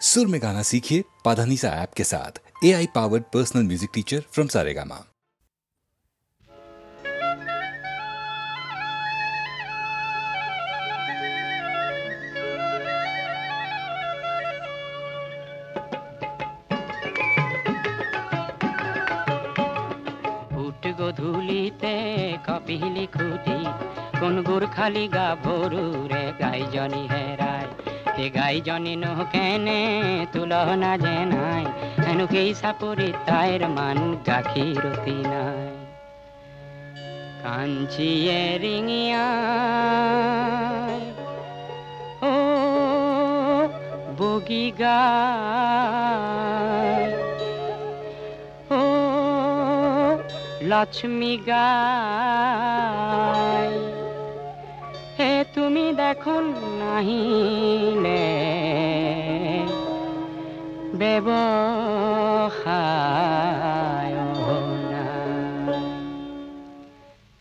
सुर में गाना सीखिए पाधानीसा ऐप के साथ। AI powered personal music teacher from Saregama. গধূলিতে কপিলি খুঁটি কোন গোরখালি গা ভরু রে গাইজনি হেরায় তে গাইজনি নহকেনে তুলনা জেনাই হেনুকেই সাপরি তাইর মান গাখিরতি নাই কাঞ্চিয়ে রিঙিয়া ও বগি গায় লক্ষ্মী গায় হে তুমি দেখো নাহিলে ব্যবহায়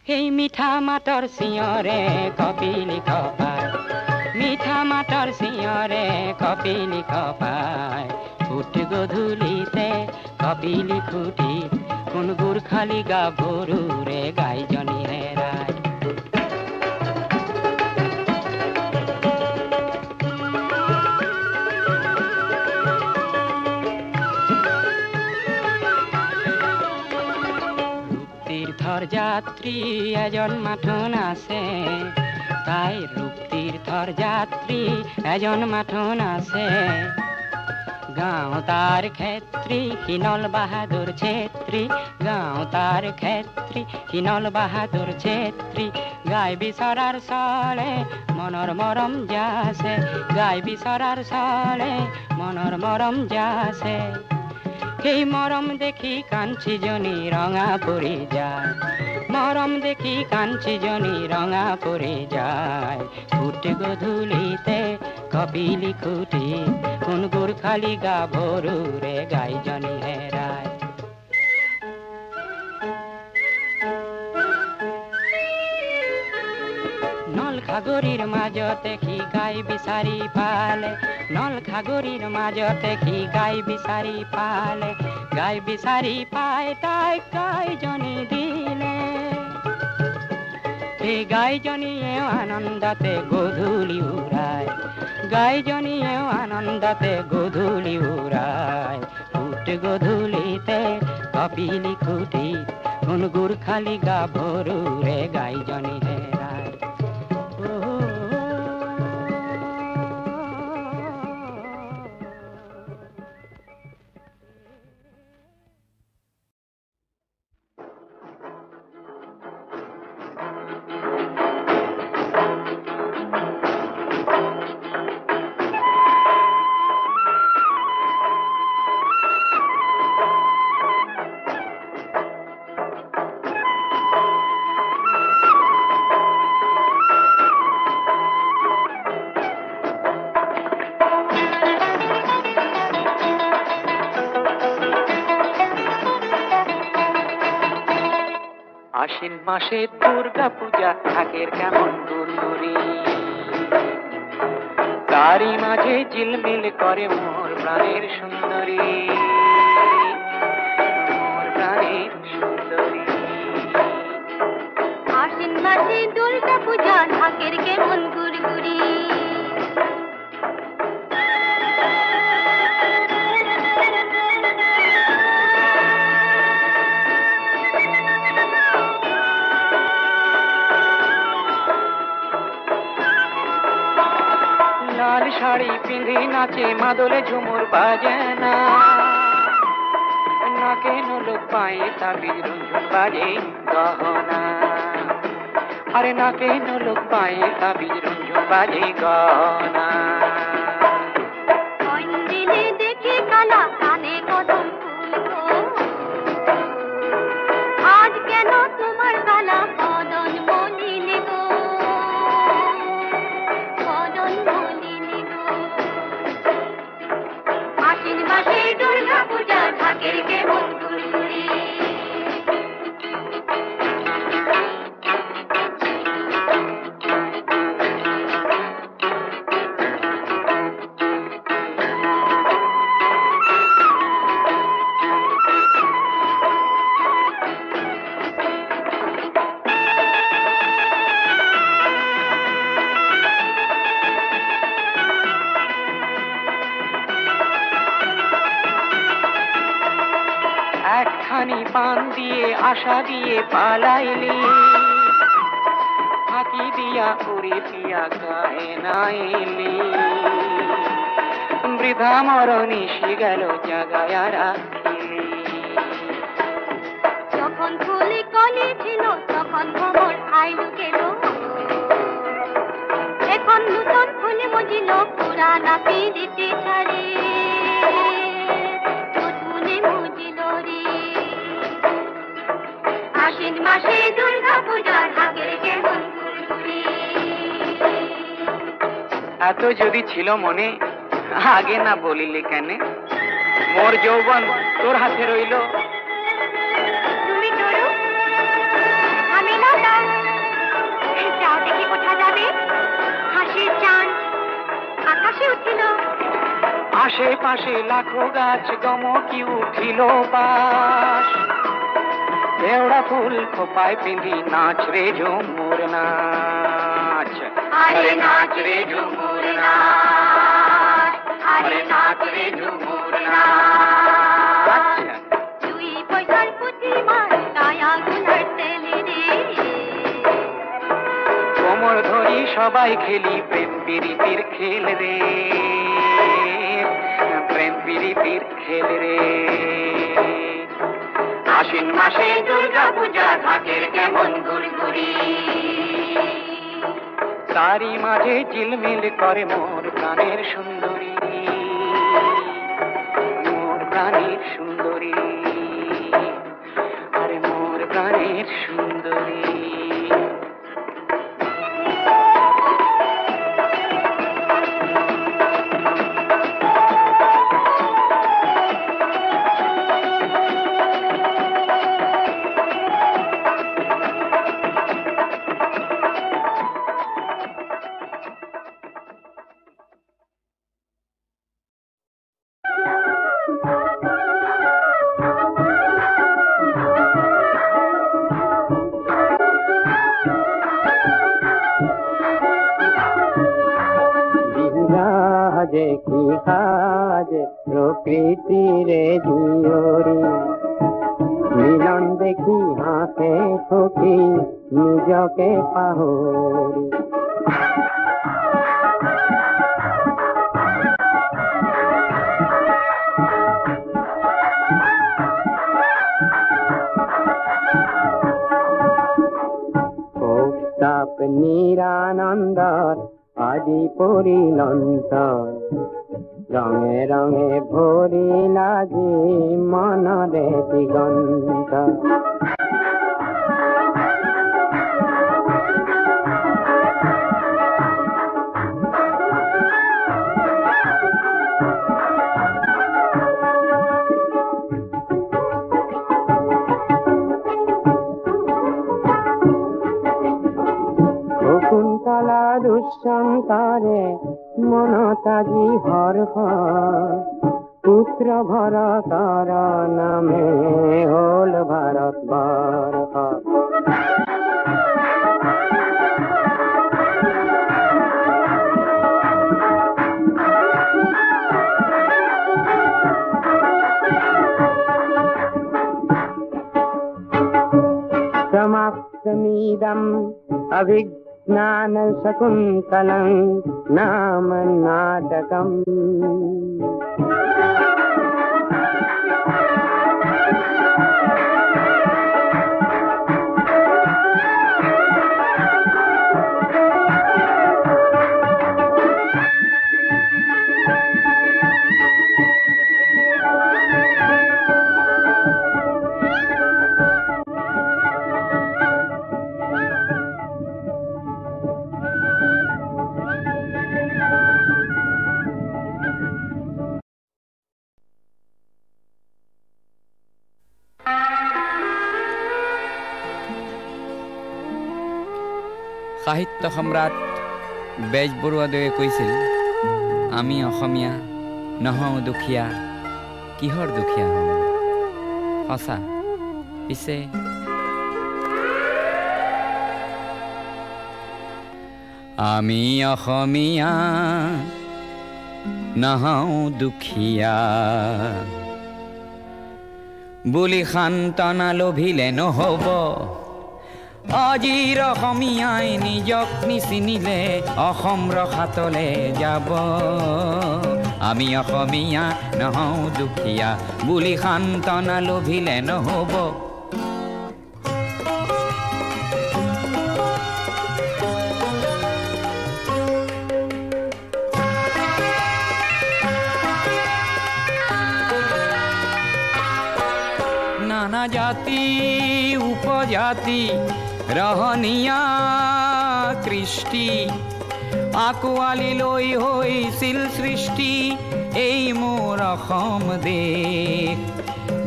এই মিঠা মাটৰ চিঞৰে কপিলি কপায় মিঠা মাটৰ চিঞৰে কপিলি কপায় ফুট গধূলিতে কপিলি খুঁটি কোন গোরখালি গা ভরু রে গাইজনি হেরায় রূপতীর্থর যাত্রী এজন মাঠন আছে তাই রূপতীর্থর যাত্রী এজন মাঠন আছে গাঁও তার ক্ষেত্রী হিনল বাহাদুর ছেত্রী গাঁও তার ক্ষেত্রী হিনল বাহাদুর ছেত্রী গাই বিচরার চলে মনৰ মৰম যাছে গাই বিচৰাৰ চলে মনৰ মৰম যাছে সেই মৰম দেখি কাঞ্চি জনী ৰঙা পৰি যায় মৰম দেখি কাঞ্চি জনী ৰঙা পৰি যায় ফুট গধূলিতে কপিলি খুঁটি কোন গোৰখালি গা ভৰু ৰে গাইজনি হেৰায় নল খাগৰিৰ মাজতে কি গাই বিচাৰি পালে নল খাগৰিৰ মাজতে কি গাই বিচাৰি পালে গাই বিচাৰি পাই তাই গাইজনি দিলে এই গাইজনীয়েও আনন্দতে গধূলি উৰায় গাইজনীয়েও আনন্দতে গধূলি উৰায় ফুট গধূলিতে কপিলি খুঁটি কোন গোরখালি গা ভরু রে গাইজনি হেরায় আশ্বিন মাসে দুর্গা পূজা থাকের কেমন গুরগুরি তারই মাঝে ঝিলমিল করে মোর প্রাণের সুন্দরী মোর প্রাণের সুন্দরী আশ্বিন মাসে দুর্গা পূজা থাকের কেমন গুরগুরি শাড়ি পিঁধে নাচে মাদলে ঝুমুর বাজে না নাকে নলুক পায়ে তাবিজ রঞ্জন বাজে গহনা আরে নাকে নলুক পায়ে তাবিজ রঞ্জন বাজে গহনা দেখে কালা কানে কদম ফুল আজ কেন তোমার কালা কদম মলিনে গো কদম মলিনে গো আশ্বিন মাসে দুর্গা পূজা থাকের কেমন গুরগুরি খানি পান দিয়ে আশা দিয়ে পালাইলি ফাঁকি দিয়া উড়ি পিয়া গায়ে নাইলি বৃথা মরণি গেল জাগায়া রাখিলি যখন ফুলে কলি ছিল তখন ভ্রমর আইলো গেল এখন নতুন ফুলে মজিল পুরানা পিড়িতে ছাড়ে নতুনে মজিল রে আশ্বিন মাসে দুর্গা পূজা ঢাকের কেমন গুড়গুড়ি এত যদি ছিল মনে আগে না বলিলি কেন মোর যৌবন তোর হাতে রইল তুমি তোরো আমি না যাও দেখি কোথা যাবে হাসির চাঁদ আকাশে উঠিল আশেপাশে লাখো গাছ গমকি উঠিল বাস দেওড়া ফুল খোপায় পিঁধি নাচ রে ঝুমুর নাচ আরে নাচ রে ঝুমুর নাচ আরে নাচ রে ঝুমুর নাচ তুই পয়সার পুঁথি মার তাই আগুন হারতেলি রে কোমর ধরি সবাই খেলি প্রেম প্রীতির খেল রে প্রেম প্রীতির খেল রে আশ্বিন মাসে দুর্গা পূজা ঢাকের কেমন গুড়গুড়ি তারি মাঝে ঝিলমিল করে মোর প্রাণের সুন্দরী মোর প্রাণের সুন্দরী আরে মোর প্রাণের সুন্দরী দেখি কাজ প্রকৃতির জিওরি মিলন দেখি হাসে খুকি নিজকে পাহরি তাপ নিরানন্দর আজি পরিলন্ত রঙে রঙে ভরিলা যে মনরে দিগন্ত শকুন্তলা দুঃসন্তরে মনতাজি হর্ষ পুত্র ভরতর নামে হল ভারত বর্ষ समाप्तमिदं अभिज्ञान शकुन्तलं नाम नाटकम् সাহিত্য সম্ৰাট বেজবৰুৱাদেৱে কৈছিল, আমি অসমীয়া নহওঁ দুখীয়া, কিহৰ দুখীয়া হওঁ? সঁচা। পিছে আমি অসমীয়া নহওঁ দুখীয়া, বুলি সান্তনা লভিলে নহ'ব আজিৰ অসমীয়াই নিজক নিচিনিলে অসম ৰখাতলে যাব আমি অসমীয়া নহওঁ দুখীয়া বুলি সান্তনা লভিলে নহ'ব নানা জাতি উপজাতি ৰহনীয়া কৃষ্টি আকোৱালি লৈ হৈছিল সৃষ্টি এই মোৰ অসম দেশ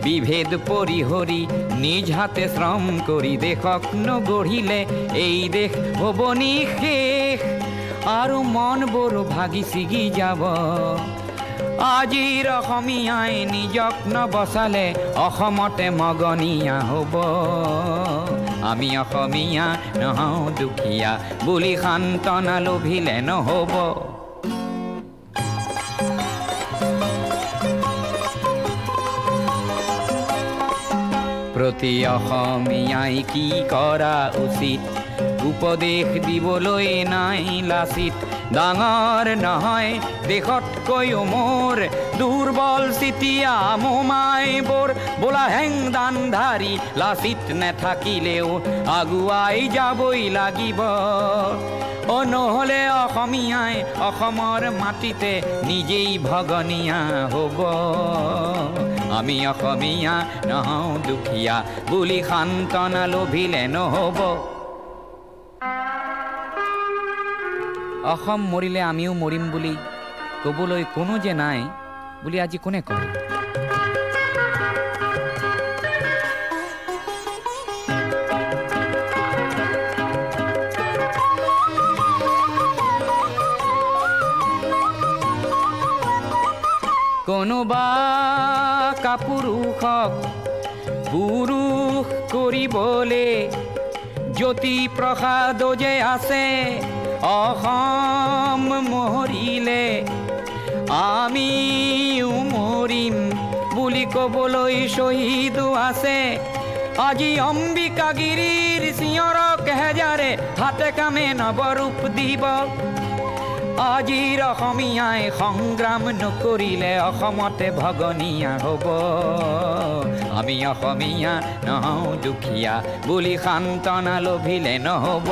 বিভেদ পৰিহৰি নিজ হাতে শ্ৰম কৰি দেশক নগঢ়িলে এই দেশ হ'ব নিশেষ আৰু মনবোৰ ভাগি ছিগি যাব আজিৰ অসমীয়াই নিজক নবচালে অসমতে মগনীয়া হ'ব আমি অসমীয়া নহওঁ দুখীয়া বুলি সান্তনা লভিলে নহ'ব প্ৰতি অসমীয়াই কি কৰা উচিত উপদেশ দিবলৈ নাই লাচিত ডাঙৰ নহয় দেশতকৈও মোৰ দুৰ্বল চিতিয়া মোমাইবোৰ বোলা হেংদান ধাৰি লাচিত নেথাকিলেও আগুৱাই যাবই লাগিব নহ'লে অসমীয়াই অসমৰ মাটিতে নিজেই ভগনীয়া হ'ব আমি অসমীয়া নহওঁ দুখীয়া বুলি সান্তনা লভিলে নহ'ব অসম মৰিলে আমিও মৰিম বুলি ক'বলৈ কোনো যে নাই বুলি আজি কোনে কয় কোনোবা কাপুৰুষক পুৰুষ কৰিবলে জ্যোতি প্ৰসাদ যে আছে অসম মৰিলে আমিও মৰিম বুলি ক'বলৈ শ্বহীদো আছে আজি অম্বিকাগিৰিৰ চিঞৰক হেজাৰে হাতে কামে নৱৰূপ দিব আজিৰ অসমীয়াই সংগ্ৰাম নকৰিলে অসমতে ভগনীয়া হ'ব আমি অসমীয়া নহওঁ দুখীয়া বুলি সান্তনা লভিলে নহ'ব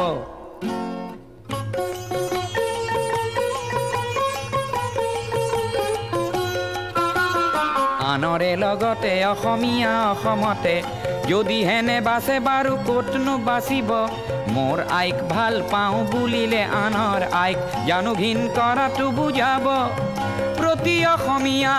আনৰে লগতে অসমীয়া অসমতে যদি হেনে বাছে বাৰু ক'তনো বাচিব মোৰ আইক ভাল পাওঁ বুলিলে আনৰ আইক জানো ঘিণ কৰাটো বুজাব প্ৰতি অসমীয়া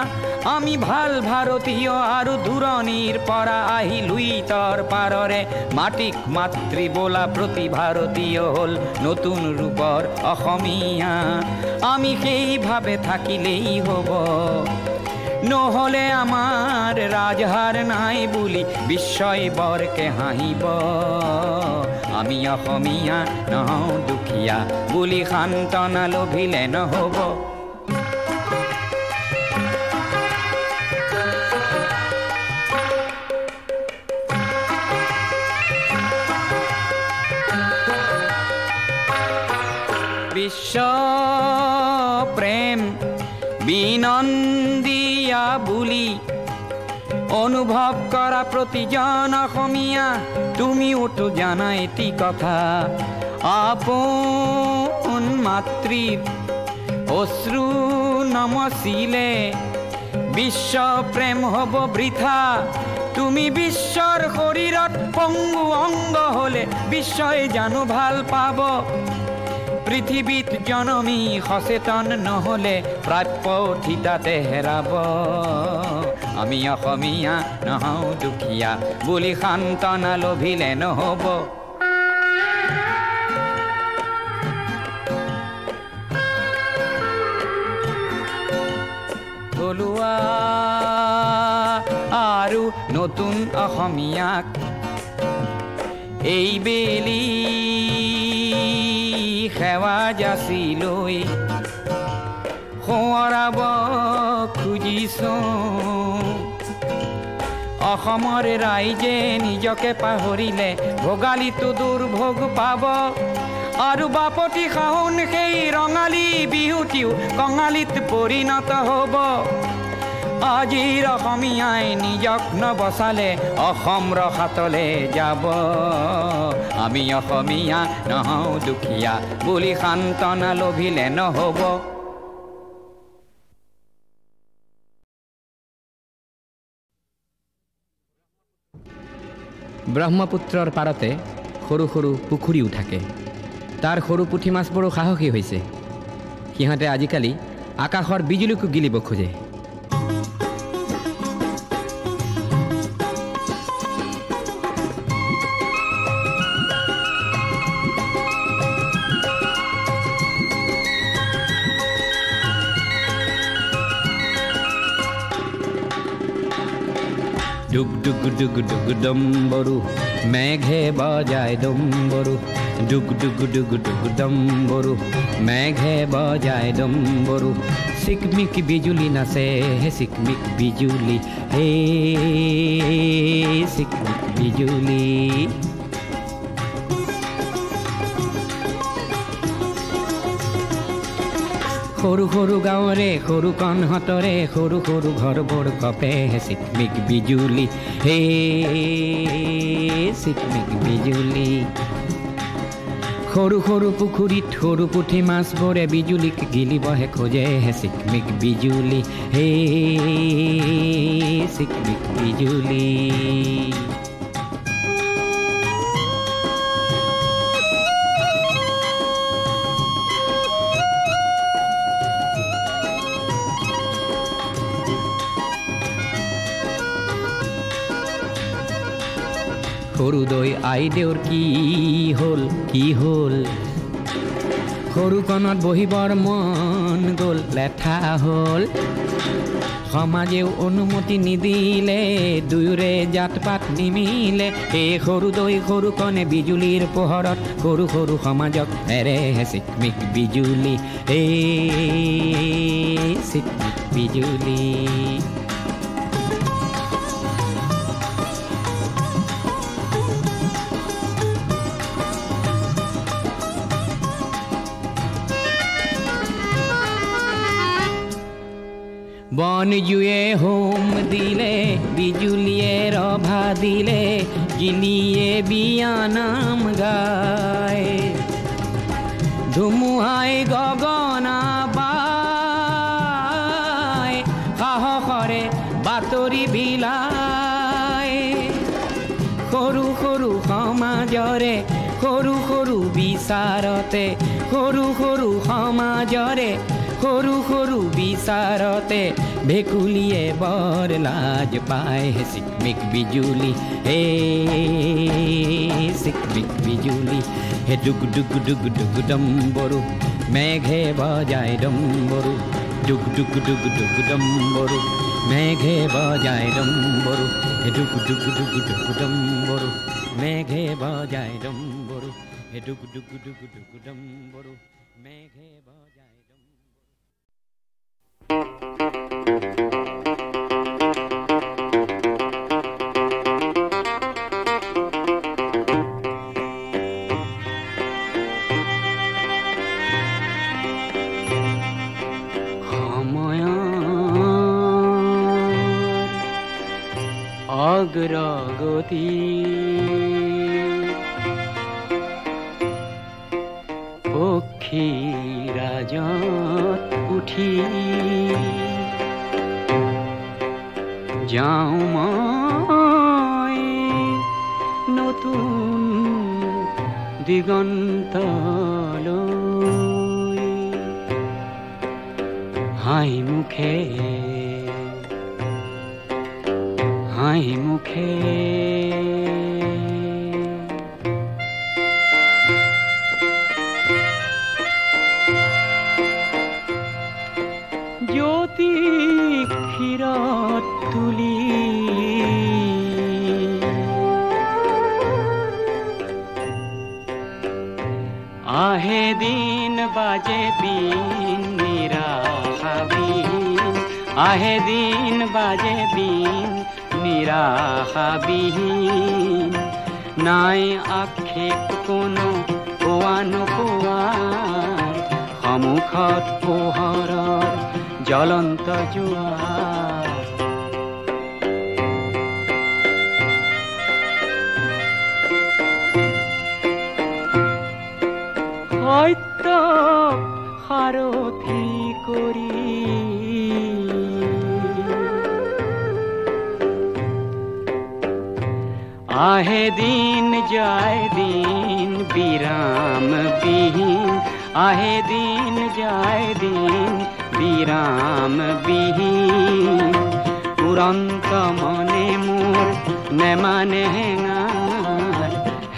আমি ভাল ভাৰতীয় আৰু দূৰণিৰ পৰা আহি লুইতৰ পাৰৰে মাটিক মাতৃ বোলা প্ৰতি ভাৰতীয় হ'ল নতুন ৰূপৰ অসমীয়া আমি সেইভাৱে থাকিলেই হ'ব নহ'লে আমাৰ ৰাজহাৰ নাই বুলি বিশ্বই বৰকে হাঁহিব আমি অসমীয়া নহওঁ দুখীয়া বুলি সান্তনা লভিলে নহ'ব বিশ্ব প্ৰেম বিনন্দিয়া বুলি অনুভৱ কৰা প্ৰতিজন অসমীয়া তুমিওতো জানা এটি কথা আপোন মাতৃৰ অশ্ৰু নমচিলে বিশ্ব প্ৰেম হ'ব বৃথা তুমি বিশ্বৰ শৰীৰত পংগু অংগ হ'লে বিশ্বই জানো ভাল পাব পৃথিৱীত জনমী সচেতন নহ'লে প্ৰাপ্য থিতাতে হেৰাব আমি অসমীয়া নহওঁ দুখীয়া বুলি সান্তনা লভিলে নহ'ব থলুৱা আৰু নতুন অসমীয়াক এই বেলি সেৱা যাচি লৈ সোঁৱৰাব খুজিছোঁ অসমৰ ৰাইজে নিজকে পাহৰিলে ভোগালীতো দুৰ্ভোগ পাব আৰু বাপতি শাওন সেই ৰঙালী বিহুটিও কঙালীত পৰিণত হ'ব আজিৰ অসমীয়াই নিজক নবচালে অসম ৰসাতলে যাব আমি অসমীয়া নহওঁ দুখীয়া বুলি সান্তনা লভিলে নহ'ব ব্ৰহ্মপুত্ৰৰ পাৰতে সৰু সৰু পুখুৰীও থাকে তাৰ সৰু পুঠি মাছবোৰো সাহসী হৈছে সিহঁতে আজিকালি আকাশৰ বিজুলীকো গিলিব খোজে ডুগ ডুগ ডুগ ডুগ ডম্বৰু মেঘে বজায় ডম্বৰু ডুগ ডুগ ডুগ ডুগ ডম্বৰু মেঘে বজায় ডম্বৰু চিকমিক বিজুলি নাচে হে চিকমিক বিজুলি হে চিকমিক বিজুলি সৰু সৰু গাঁৱৰে সৰু কণহঁতৰে সৰু সৰু ঘৰবোৰ কপে হে চিকমিক বিজুলি হে চিকমিক বিজুলি সৰু সৰু পুখুৰীত সৰু পুঠি মাছবোৰে বিজুলীক গিলিবহে খোজে হে চিকমিক বিজুলি হে চিকমিক বিজুলি সৰু দৈ আইদেউৰ কি হ'ল সৰু কণত বহিবৰ মন গ'ল লেঠা হ'ল সমাজেও অনুমতি নিদিলে দুয়োৰে জাত পাত নিমিলে এই সৰু দৈ সৰু কণে বিজুলীৰ পোহৰত সৰু সৰু সমাজক এৰে চিকমিক বিজুলি এই চিকমিক বিজুলি বন জুয়ে হোম দিলে বিজুলিয়ে ৰভা দিলে গিলিয়ে বিয়া নাম গায় ধুমুহাই গগনা বাই সাহসৰে বাতৰি বিলাই সৰু সৰু সমাজৰে সৰু সৰু বিচাৰতে সৰু সৰু সমাজৰে সৰু সৰু বিচাৰতে ভেকুলিয়ে বৰ লাজ পায় হে চিকমিক বিজুলি হে চিকমিক বিজুলি হে ডুগ ডুগ ডুগ ডুগ ডম্বৰু মেঘে বজায় ডম্বৰু ডুগ ডুগ ডুগ ডুগ ডম্বৰু মেঘে বজায় ডম্বৰু হে ডুগ ডুগ ডুগ ডুগ ডম্বৰু মেঘে বজায় ডম্বৰু হে ডুগ ডুগ ডুগ ডুগ ডম্বৰু মেঘে বজায় অগ্ৰগতি পক্ষী ৰাজত উঠি যাওঁ মই নতুন দিগন্তলৈ হাঁহি মুখে জ্যোতি ক্ষীৰত তুলি আহে দিন বাজে বিন নিৰাশা বিন আহে দিন বাজে বিন নিৰাশাবিহীন নাই আক্ষেপ কোনো কোৱা নোকোৱাৰ সন্মুখত পোহৰৰ জ্বলন্ত জোৱাৰ সত্য সাৰথি কৰি আহে দিন যায় দিন বিৰাম বিহীন আহে দিন যায় দিন বিৰাম বিহীন উৰন্ত মনে মোৰ নেমানে হেঙাৰ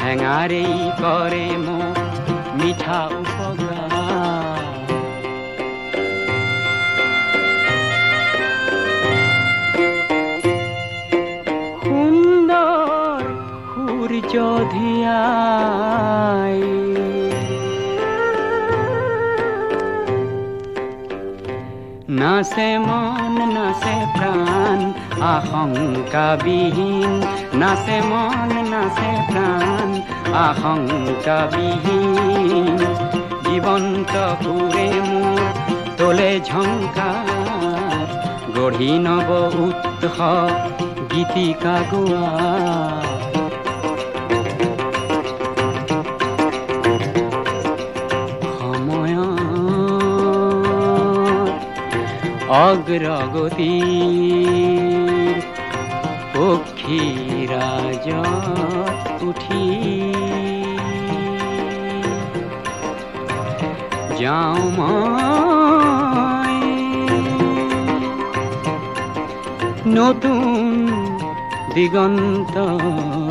হেঙাৰেই কৰে মোক মিঠা উপকাৰ সুন্দৰ সূৰ্য ধিয়াই নাচে মন নাচে প্ৰাণ আশংকাবিহীন নাচে মন নাচে প্ৰাণ আশংকাবিহীন জীৱন্ত সুৰে মোৰ তোলে ঝংকাৰ গঢ়ি নব উৎস গীতিকা গোৱা অগ্ৰগতিৰ পক্ষীৰাজত উঠি যাওঁ মই নতুন দিগন্তলৈ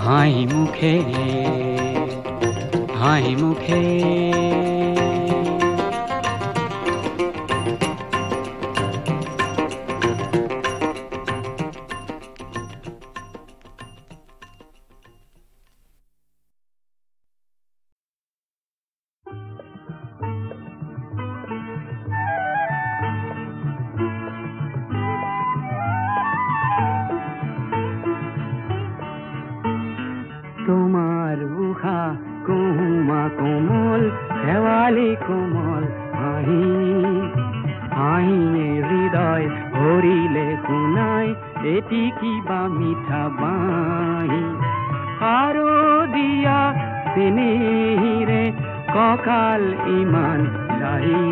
হাঁহি মুখে হাঁহি মুখে তোমাৰ উষা কুমা কোমল শেৱালি কোমল হাঁহি হাঁহিয়ে হৃদয় ভৰিলে শুনাই এটি কিবা মিঠা বাঁহী শাৰদীয়া চেনেহিৰে কঁকাল ইমান লাহি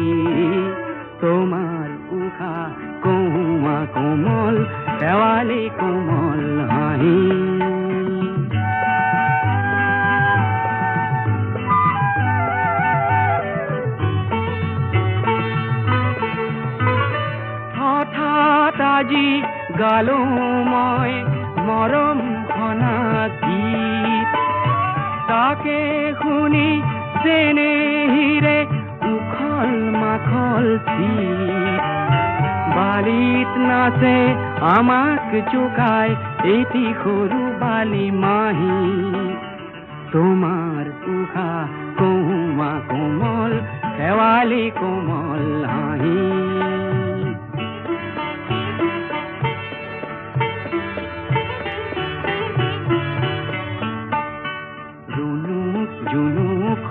তোমাৰ উষা কুমা কোমল শেৱালি কোমল হাঁহি আজি গালো মই মৰম ঘনা গীত তাকে শুনি চেনেহিৰে উখল মাখল চিত বালিত নাচে আমাক জোকাই এটি সৰু বালি মাহী তোমাৰ উষা কুমা কোমল শেৱালি কোমল হাঁহি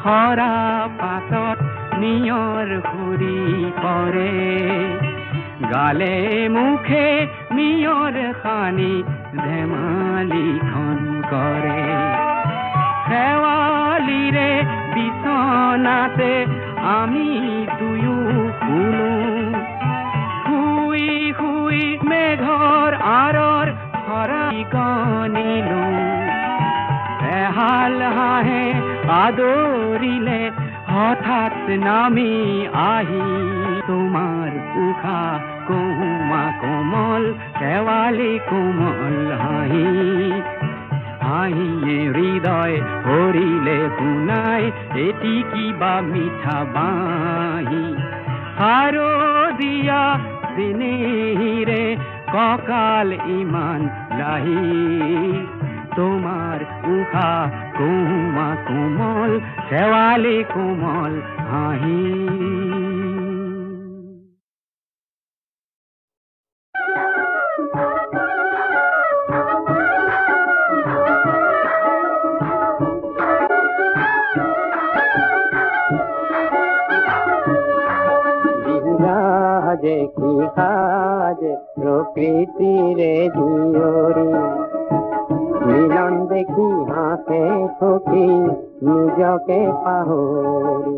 খৰা পাতত নিয়ৰ সুৰি পৰে গালে মুখে নিয়ৰ সানি ধেমালিখন কৰে শেৱালিৰে বিচনাতে আমি দুয়ো শুনো শুই শুই মেঘৰ আঁৰৰ শৰাই গণিলো এহাল হাঁহে আদৰিলে হঠাৎ নামি আহি তোমাৰ উষা কুমা কোমল শেৱালি কোমল হাঁহি হাঁহিয়ে হৃদয় ভৰিলে শুনাই এটি কিবা মিঠা বাঁহী শাৰদীয়া চেনেহিৰে কঁকাল ইমান লাহি তোমাৰ উষা কুমা কোমল শেৱালি কোমল হাঁহি সাজে কি কাজে প্রকৃতিরে জিয়রি মিলন দেখি হাসে সখী নিজকে পাহরি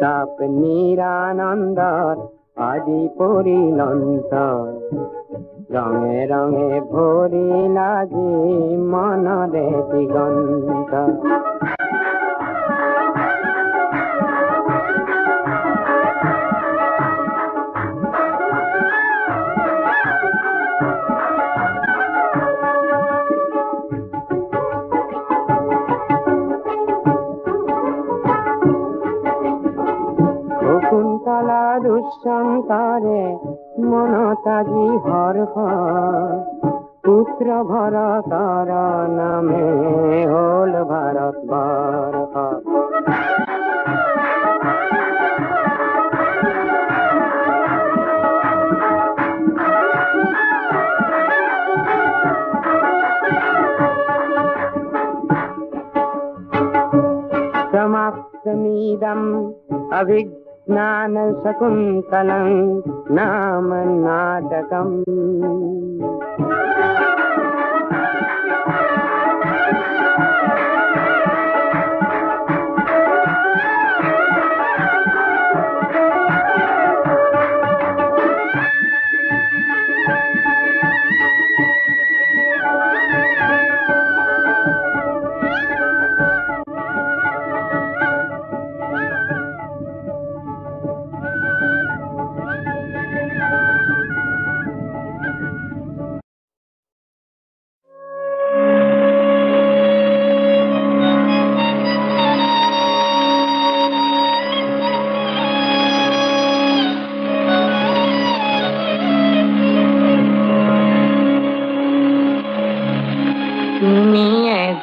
তাপ নিরানন্দর আদি পরিলন্ত রঙে রঙে ভরিলা যে মনরে দিগন্ত শকুন্তলা দুঃসন্তারে মনতাজি হর্ষ পুত্র ভরতর নামে হল ভারত বর্ষ समाप्तमिदम् अभिज्ञान शकुन्तलं नाम नाटकम्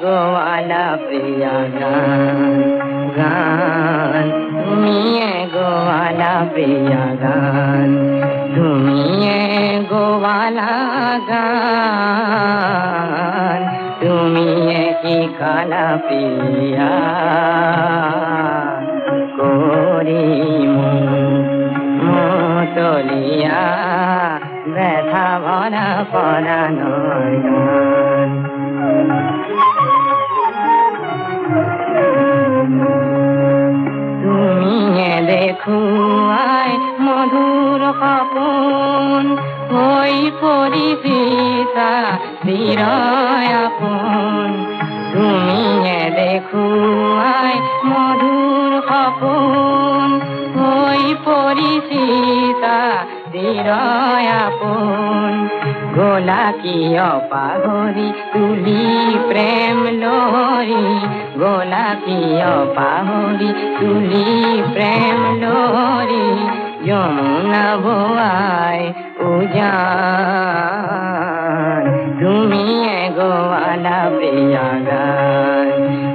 গোয়ালা প্রিয়া গান গান তুমি গোয়ালা প্রিয়া গান তুমি গোয়ালা গান তুমি কি কালা প্রিয়া করি মতলিয়া ব্যথা ভরা পরানো দেখো আয় মধুর আপন হই পরিচিতা চিরয় আপন তুমি দেখো আয় মধুর আপন হই পরিচিতা চিরয় আপন গোলাকি অপাহরি তুলি প্রেম লোরি গোলাকি অপাহরি তুলি প্রেম লোরি যমুনা বোয়ায় উজান তুমি গোয়ালা প্রিয়া গান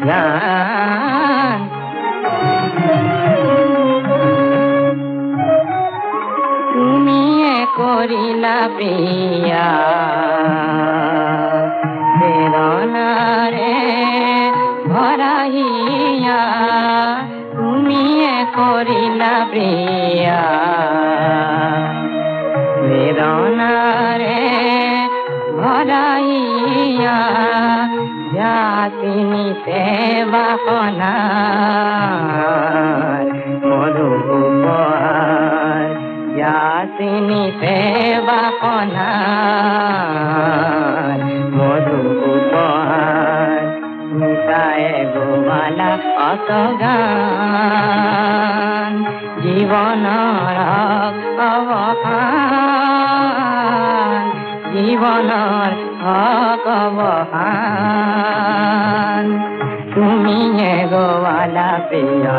গান তুমি করিলা প্রিয়া বেদনারে ভরাইয়া তুমি করিলা প্রিয়া বেদনারে ভরাইয়া জাতিনি সেবা কনার মধুপহার জাতিনি সেবা কনার মধুপহার মিশায় গোয়ালা অত গান জীবনৰ অৱসান জীবনৰ অৱসান তুমি গোৱালা প্ৰিয়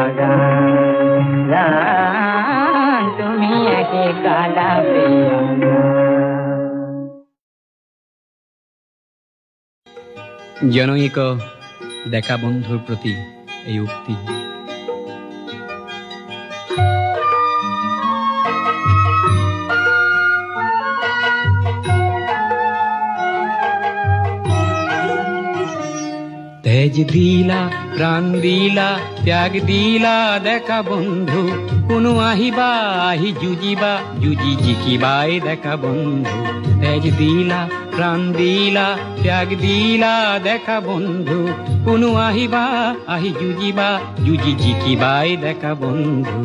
গান তুমি কি কালা প্ৰিয় জনৈক ডেকা বন্ধুৰ প্ৰতি এই উক্তি তেজ দিলা প্রাণ দিলা ত্যাগ দিলা দেখা বন্ধু কোনো আহিবা আহি যুজিবা যুজি জিকিবাই দেখা বন্ধু তেজ দিলা প্রাণ দিলা ত্যাগ দিলা দেখা বন্ধু কোনো আহিবা আহি যুজিবা যুজি জিকিবাই দেখা বন্ধু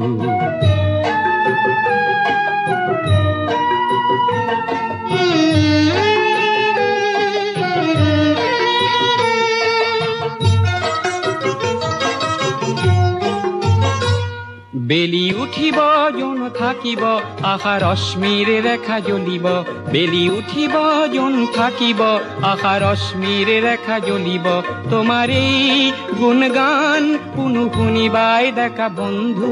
বেলি উঠিব জন থাকিব আশা ৰশ্মিৰ ৰেখা জ্বলিব বেলি উঠিব জন থাকিব আশা ৰশ্মিৰ ৰেখা জ্বলিব তোমাৰ এই গুণগান কোনো শুনিবাই দেখা বন্ধু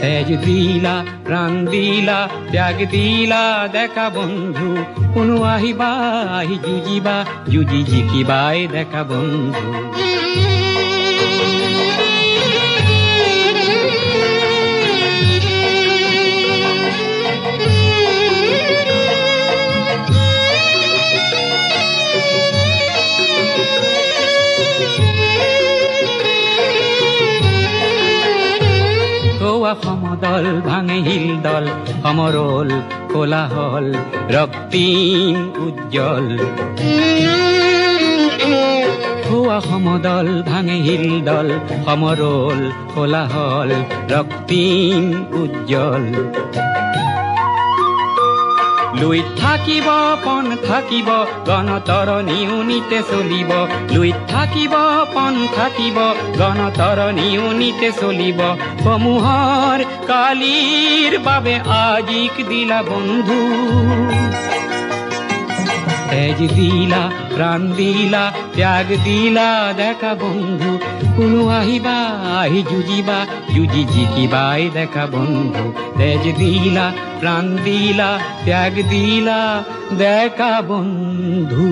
তেজ দিলা প্রাণ দিলা ত্যাগ দিলা দেখা বন্ধু কোনো আহিবা আহি যুজিবা যুজি জিকিবাই দেখা বন্ধু সমদল ভাঙে হিলদল সমরল কোলাহল রক্তিম উজ্জ্বল হোৱা সমদল ভাঙে হিলদল সমৰল কোলাহল ৰক্তিম উজ্জ্বল লুই থাকিব পণ থাকিব গণতৰণী উনিতে চলিব লুই থাকিব পণ থাকিব গণতৰণী উনিতে চলিব সমূহৰ কালিৰ বাবে আজিক দিলা বন্ধু তেজ দিলা প্রাণ দিলা ত্যাগ দিলা দেখা বন্ধু কোনো আহিবা আহি যুজিবা যুজি জিকিবাই দেখা বন্ধু তেজ দিলা প্রাণ দিলা ত্যাগ দিলা দেখা বন্ধু